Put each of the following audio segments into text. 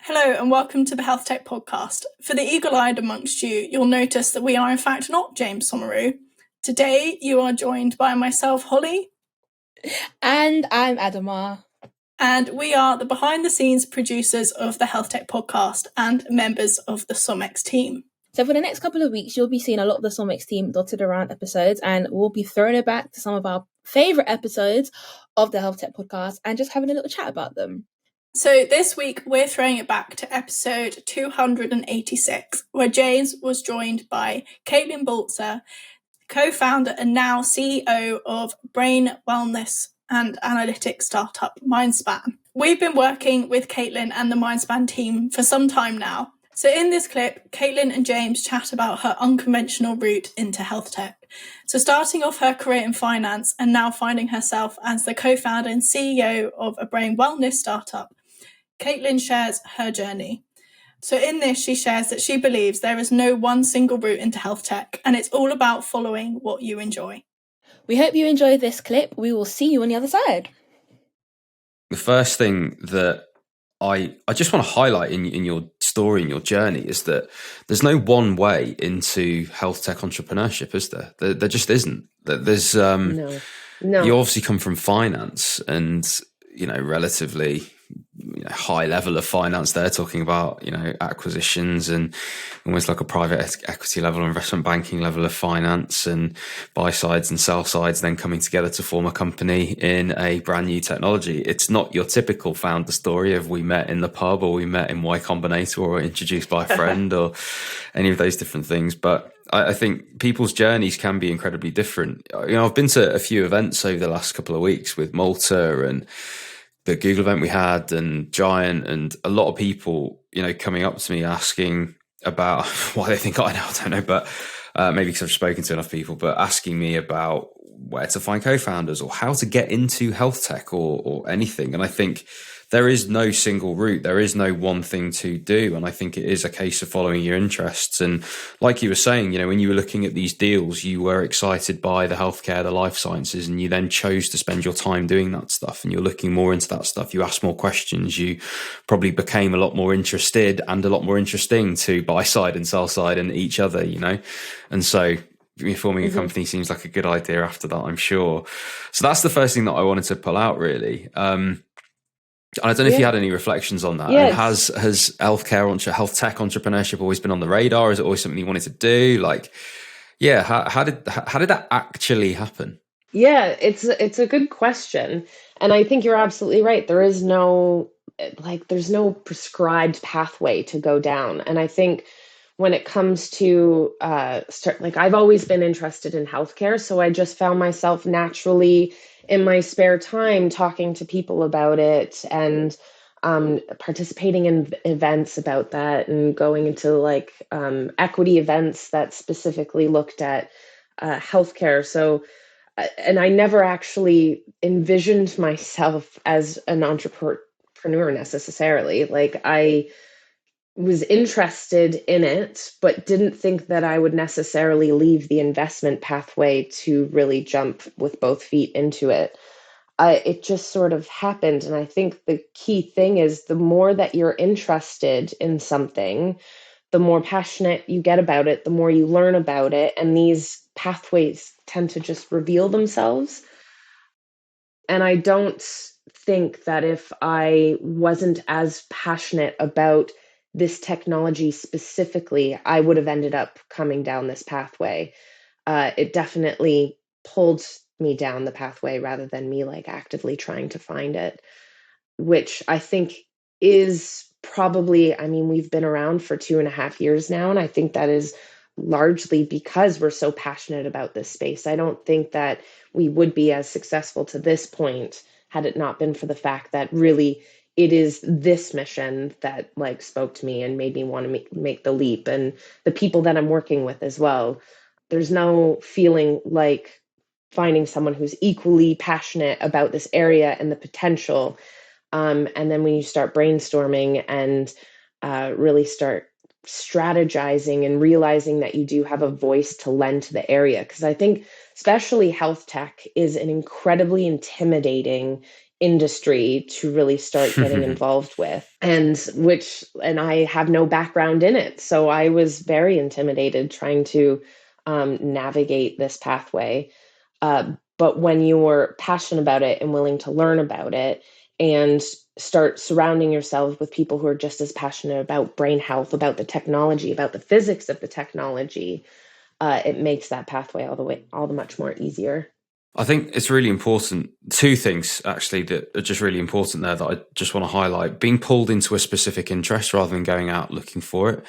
Hello and welcome to the Healthtech Podcast. For the eagle-eyed amongst you, you'll notice that we are in fact not James Somaru. Today you are joined by myself, Holly. And I'm Adama. And we are the behind-the-scenes producers of the Healthtech Podcast and members of the SomX team. So for the next couple of weeks, you'll be seeing a lot of the SomX team dotted around episodes, and we'll be throwing it back to some of our favourite episodes of the Healthtech Podcast and just having a little chat about them. So this week, we're throwing it back to episode 286, where James was joined by Caitlin Baltzer, co-founder and now CEO of brain wellness and analytics startup MYndspan. We've been working with Caitlin and the MYndspan team for some time now. So in this clip, Caitlin and James chat about her unconventional route into health tech. So starting off her career in finance and now finding herself as the co-founder and CEO of a brain wellness startup, Caitlin shares her journey. So in this, she shares that she believes there is no one single route into health tech, and it's all about following what you enjoy. We hope you enjoyed this clip. We will see you on the other side. The first thing that I just want to highlight in your story and your journey is that there's no one way into health tech entrepreneurship, is there? There just isn't. There's No. You obviously come from finance and, relatively high level of finance there, talking about, acquisitions and almost like a private equity level, investment banking level of finance, and buy sides and sell sides then coming together to form a company in a brand new technology. It's not your typical founder story of we met in the pub or we met in Y Combinator or introduced by a friend or any of those different things. But I think people's journeys can be incredibly different. I've been to a few events over the last couple of weeks with Malta and the Google event we had and Giant, and a lot of people, coming up to me asking about why they think I know, I don't know, but maybe because I've spoken to enough people, but asking me about where to find co-founders or how to get into health tech or anything. And I think there is no single route. There is no one thing to do. And I think it is a case of following your interests. And like you were saying, when you were looking at these deals, you were excited by the healthcare, the life sciences, and you then chose to spend your time doing that stuff. And you're looking more into that stuff. You asked more questions. You probably became a lot more interested and a lot more interesting to buy side and sell side and each other, And so forming a company seems like a good idea after that, I'm sure. So that's the first thing that I wanted to pull out, really. I don't know if you had any reflections on that. Yeah, and has health tech entrepreneurship always been on the radar? Is it always something you wanted to do? How did that actually happen? Yeah, it's a good question. And I think you're absolutely right. There is there's no prescribed pathway to go down. And I think when it comes to I've always been interested in healthcare. So I just found myself naturally in my spare time talking to people about it and participating in events about that and going into equity events that specifically looked at healthcare. So, and I never actually envisioned myself as an entrepreneur necessarily. I was interested in it, but didn't think that I would necessarily leave the investment pathway to really jump with both feet into it. It just sort of happened. And I think the key thing is the more that you're interested in something, the more passionate you get about it, the more you learn about it. And these pathways tend to just reveal themselves. And I don't think that if I wasn't as passionate about this technology specifically, I would have ended up coming down this pathway. It definitely pulled me down the pathway rather than me actively trying to find it, which I think is probably, we've been around for 2.5 years now. And I think that is largely because we're so passionate about this space. I don't think that we would be as successful to this point had it not been for the fact that really it is this mission that spoke to me and made me want to make the leap, and the people that I'm working with as well. There's no feeling like finding someone who's equally passionate about this area and the potential. And then when you start brainstorming and really start strategizing and realizing that you do have a voice to lend to the area, because I think especially health tech is an incredibly intimidating industry to really start getting involved with, and I have no background in it, so I was very intimidated trying to navigate this pathway. But when you're passionate about it and willing to learn about it and start surrounding yourself with people who are just as passionate about brain health, about the technology, about the physics of the technology, it makes that pathway all the much more easier. I think it's really important. Two things actually that are just really important there that I just want to highlight. Being pulled into a specific interest rather than going out looking for it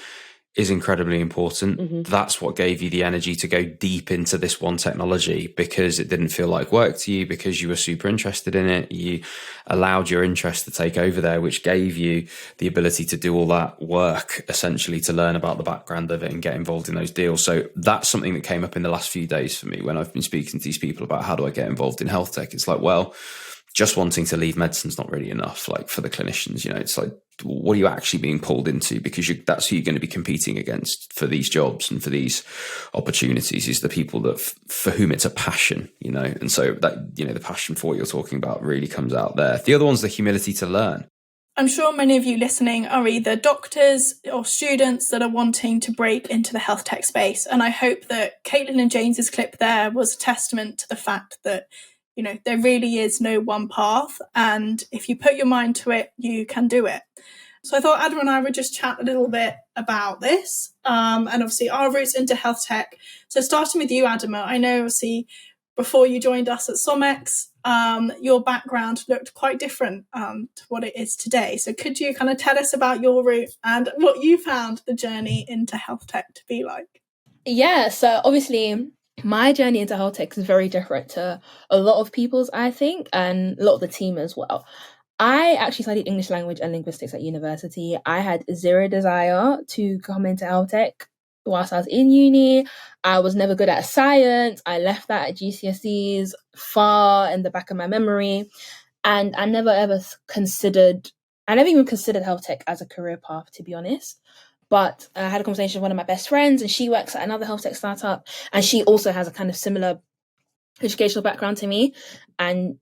is incredibly important. Mm-hmm. That's what gave you the energy to go deep into this one technology, because it didn't feel like work to you, because you were super interested in it. You allowed your interest to take over there, which gave you the ability to do all that work, essentially, to learn about the background of it and get involved in those deals. So that's something that came up in the last few days for me when I've been speaking to these people about how do I get involved in health tech. It's like, well, just wanting to leave medicine's not really enough. Like for the clinicians, it's like, what are you actually being pulled into? Because that's who you're going to be competing against for these jobs and for these opportunities, is the people that for whom it's a passion, and so that, the passion for what you're talking about really comes out there. The other one's the humility to learn. I'm sure many of you listening are either doctors or students that are wanting to break into the health tech space. And I hope that Caitlin and James's clip there was a testament to the fact that there really is no one path, and if you put your mind to it, you can do it. So I thought Adam and I would just chat a little bit about this, and obviously our routes into health tech. So starting with you, Adam, I know obviously before you joined us at SomX, your background looked quite different to what it is today. So could you kind of tell us about your route and what you found the journey into health tech to be like? Yeah, so obviously my journey into health tech is very different to a lot of people's, I think, and a lot of the team as well. I actually studied English language and linguistics at university. I had zero desire to come into health tech whilst I was in uni. I was never good at science. I left that at GCSEs far in the back of my memory. And I never even considered health tech as a career path, to be honest. But I had a conversation with one of my best friends, and she works at another health tech startup, and she also has a kind of similar educational background to me. And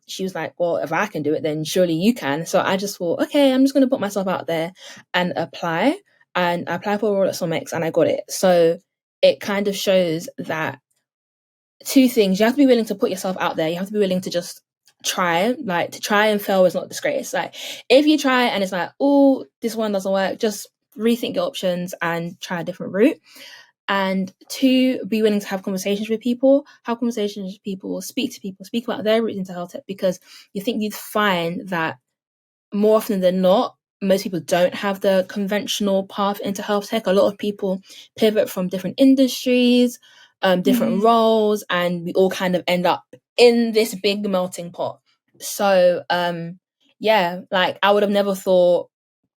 she was like, well, if I can do it, then surely you can. So I just thought, okay, I'm just going to put myself out there and apply. And I applied for a role at SomX and I got it. So it kind of shows that two things. You have to be willing to put yourself out there. You have to be willing to just try. Like, to try and fail is not disgrace. Like, if you try and it's like, oh, this one doesn't work, just rethink your options and try a different route. And two, be willing to have conversations with people, speak to people, speak about their route into health tech, because you think you'd find that more often than not, most people don't have the conventional path into health tech. A lot of people pivot from different industries, different roles, and we all kind of end up in this big melting pot. So, like I would have never thought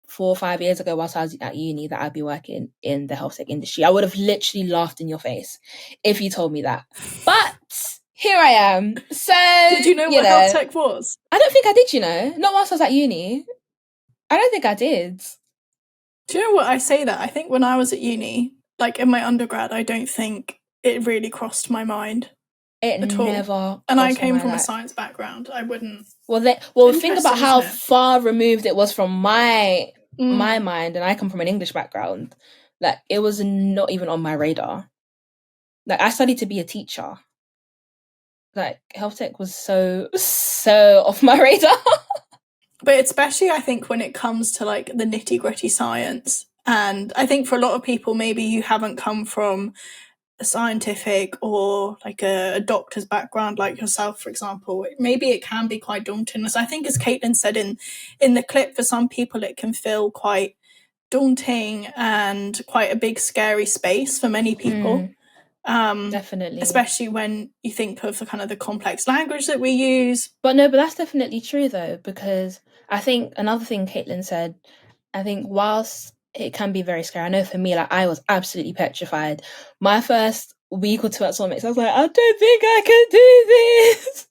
4 or 5 years ago whilst I was at uni that I'd be working in the health tech industry. I would have literally laughed in your face if you told me that. But here I am. So did you know what health tech was? I don't think I did, not whilst I was at uni. I don't think I did. Do you know what? I say that? I think when I was at uni, like in my undergrad, I don't think it really crossed my mind. It never. And I came from a science background. I wouldn't. Well, think about how far removed it was from my mind, and I come from an English background. Like, it was not even on my radar. Like, I studied to be a teacher. Like, health tech was so off my radar. But especially, I think, when it comes to like the nitty gritty science, and I think for a lot of people, maybe you haven't come from a scientific or like a doctor's background like yourself, for example, maybe it can be quite daunting. As I think, as Caitlin said in the clip, for some people it can feel quite daunting and quite a big scary space for many people. Definitely, especially when you think of the kind of the complex language that we use. But that's definitely true though, because I think another thing Caitlin said, I think whilst it can be very scary, I know for me, like, I was absolutely petrified. My first week or two at SomX, I was like, I don't think I can do this.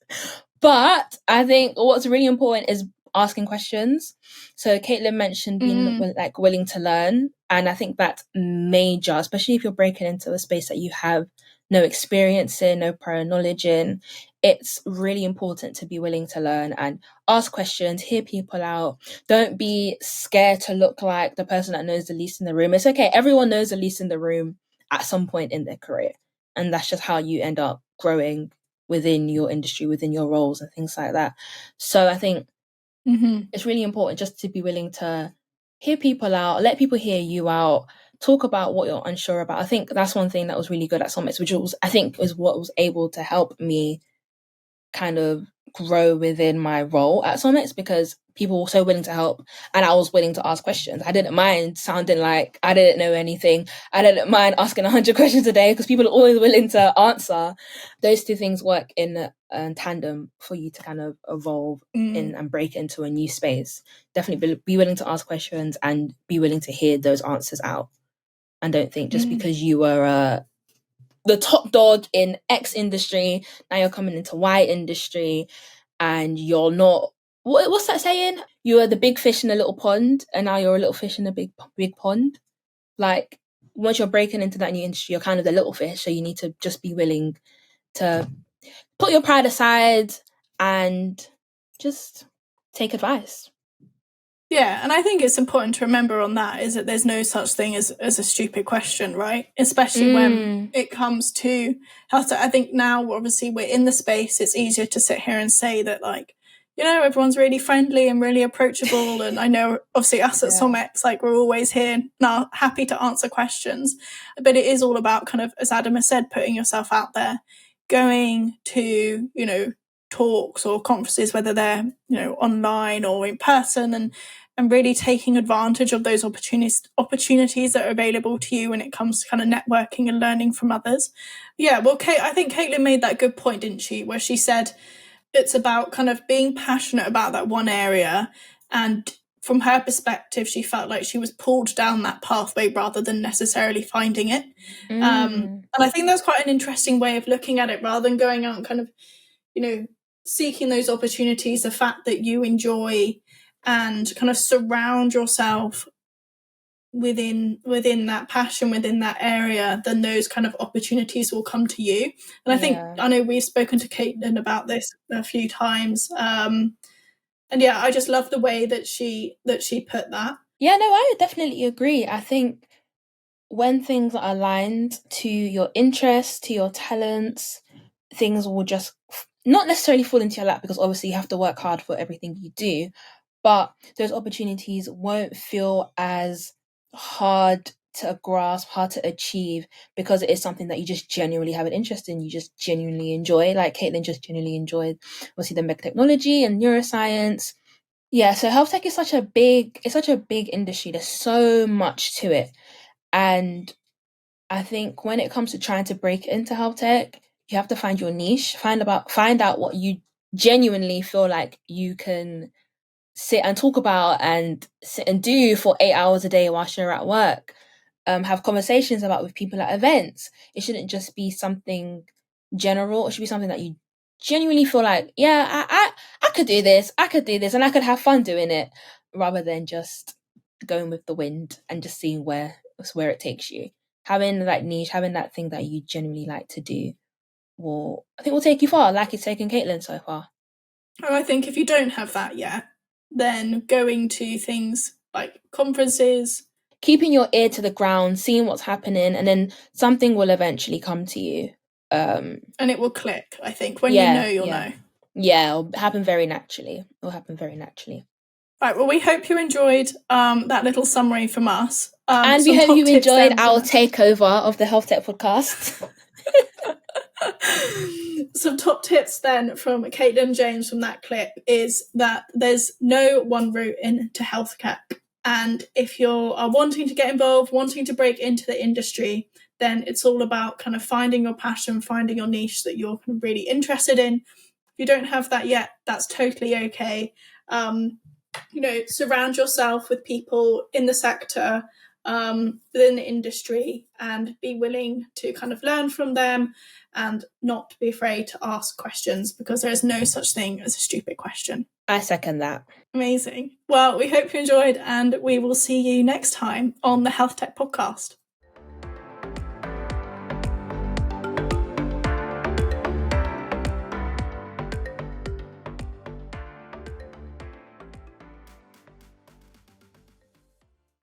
But I think what's really important is asking questions. So Caitlin mentioned being willing to learn, and I think that's major, especially if you're breaking into a space that you have no experience in, no prior knowledge in. It's really important to be willing to learn and ask questions, hear people out. Don't be scared to look like the person that knows the least in the room. It's okay. Everyone knows the least in the room at some point in their career. And that's just how you end up growing within your industry, within your roles and things like that. So I think it's really important just to be willing to hear people out, let people hear you out, talk about what you're unsure about. I think that's one thing that was really good at SomX, which was, I think, was what was able to help me kind of grow within my role at SomX, because people were so willing to help and I was willing to ask questions. I didn't mind sounding like I didn't know anything. I didn't mind asking 100 questions a day because people are always willing to answer. Those two things work in tandem for you to kind of evolve in and break into a new space. Definitely be willing to ask questions and be willing to hear those answers out. And don't think just because you were the top dog in X industry, now you're coming into Y industry and you're not, what's that saying? You are the big fish in a little pond and now you're a little fish in a big pond. Like, once you're breaking into that new industry, you're kind of the little fish, so you need to just be willing to put your pride aside and just take advice. Yeah, and I think it's important to remember on that is that there's no such thing as a stupid question, right? Especially when it comes to health. I think now, obviously, we're in the space. It's easier to sit here and say that, like, you know, everyone's really friendly and really approachable. And I know, obviously, us at SomX, like, we're always here now, happy to answer questions. But it is all about kind of, as Adam has said, putting yourself out there, going to, you know, talks or conferences, whether they're, you know, online or in person, and really taking advantage of those opportunities that are available to you when it comes to kind of networking and learning from others. Yeah, well, I think Caitlin made that good point, didn't she? Where she said it's about kind of being passionate about that one area. And from her perspective, she felt like she was pulled down that pathway rather than necessarily finding it. And I think that's quite an interesting way of looking at it, rather than going out and kind of, you know, seeking those opportunities, the fact that you enjoy and kind of surround yourself within that passion, within that area, then those kind of opportunities will come to you. And I think, I know we've spoken to Caitlin about this a few times. And yeah, I just love the way that she put that. Yeah, no, I would definitely agree. I think when things are aligned to your interests, to your talents, things will just not necessarily fall into your lap, because obviously you have to work hard for everything you do. But those opportunities won't feel as hard to grasp, hard to achieve, because it is something that you just genuinely have an interest in. You just genuinely enjoy, like Caitlin just genuinely enjoyed, obviously, the technology and neuroscience. Yeah, so health tech is such a big industry. There's so much to it. And I think when it comes to trying to break into health tech, you have to find your niche, find out what you genuinely feel like you can sit and talk about and sit and do for 8 hours a day whilst you're at work. Have conversations about with people at events. It shouldn't just be something general. It should be something that you genuinely feel like, yeah, I could do this, and I could have fun doing it, rather than just going with the wind and just seeing where it takes you. Having that niche, having that thing that you genuinely like to do, will take you far, like it's taken Caitlin so far. And I think if you don't have that yet, then going to things like conferences, keeping your ear to the ground, seeing what's happening, and then something will eventually come to you. And it will click, I think. When you know, you'll know. Yeah, it'll happen very naturally. Right, well, we hope you enjoyed that little summary from us. And we hope you enjoyed our takeover of the Healthtech Podcast. Some top tips then from Caitlin and James from that clip is that there's no one route into health tech. And if you're wanting to get involved, wanting to break into the industry, then it's all about kind of finding your passion, finding your niche that you're kind of really interested in. If you don't have that yet, that's totally okay. You know, surround yourself with people in the sector, within the industry, and be willing to kind of learn from them and not be afraid to ask questions, because there is no such thing as a stupid question. I second that. Amazing. Well, we hope you enjoyed, and we will see you next time on the Healthtech Podcast.